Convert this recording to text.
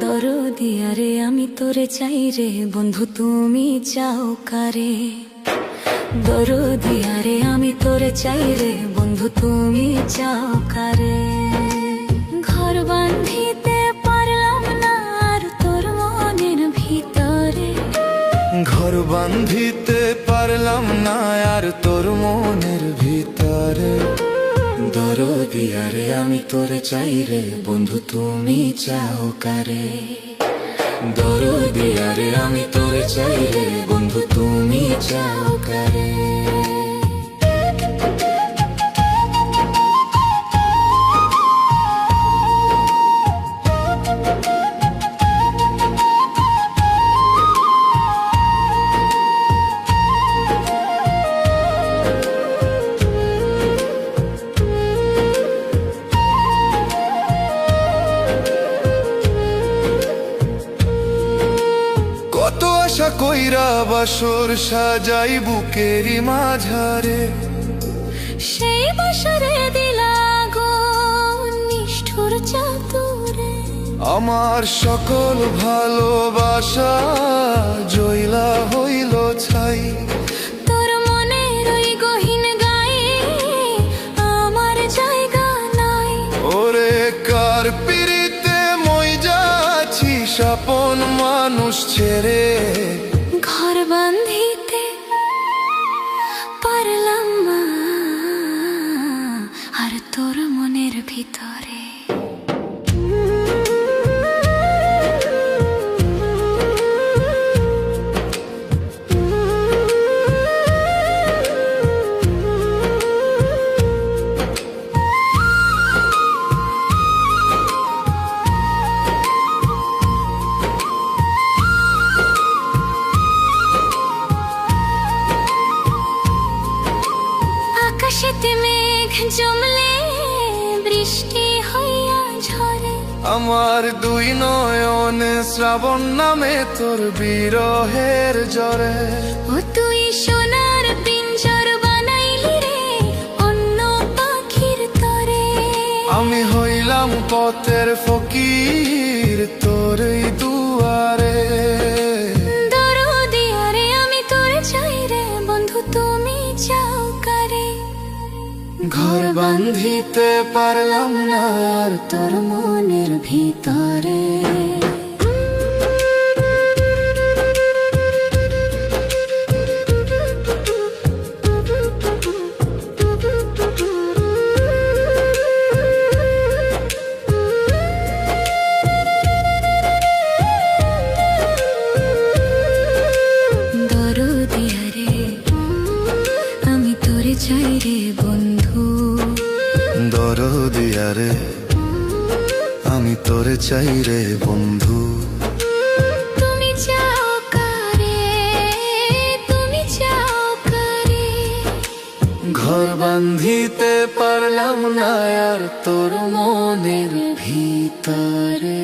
দরদিয়া রে আমি তোরে চাই রে বন্ধু তুমি চাও কারে। দরদিয়া রে আমি তোরে চাই রে বন্ধু তুমি চাও কারে। ঘর বাঁধিতে পারলাম না আর তোর মনের ভিতরে। ঘর বাঁধিতে পারলাম না আর তোর মনের ভিতরে। দরদিয়া রে আমি তোরে চাই রে বন্ধু তুমি চাও কারে। দরদিয়া রে আমি তোরে চাই রে বন্ধু তুমি চাও কারে। কত আশা কইরা বাসর সাজাই বুকেরই মাঝারে। সেই বাসরে দিলা গো নিষ্ঠুর চাতুরে। আমার সকল ভালোবাসা জইলা হইল ছাই। তোর মনের ওই গহীন গায়ে আমার জায়গা নাই। ওরে কার পিরিতে মই যাচ্ছি আপন মানুষ ছেড়ে। ঘর বাঁধিতে পারলাম না আর তোর মনের ভিতরে। আকাশেতে মেঘ জমলে বৃষ্টি হইয়া ঝরে। আমার দুই নয়নে শ্রাবণ নামে তোর বিরহের জ্বরে। ও তুই সোনার পিঞ্জর বানাইলি রে অন্য পাখির তরে। আমি হইলাম পথের ফকির তোরই দুয়ারে। দরদিয়া রে আমি তোরে চাই রে বন্ধু তুমি চাও কারে। ঘর বাঁধিতে পারলাম না আর তোর মনের ভিতরে। দরদিয়া রে আমি তোরে চাই রে বন্ধু। দরদিয়া রে আমি তোরে চাই রে বন্ধু। তুমি চাও কারে তুমি চাও কারে। ঘর বাঁধিতে পারলাম না আর তোর মনের ভিতরে।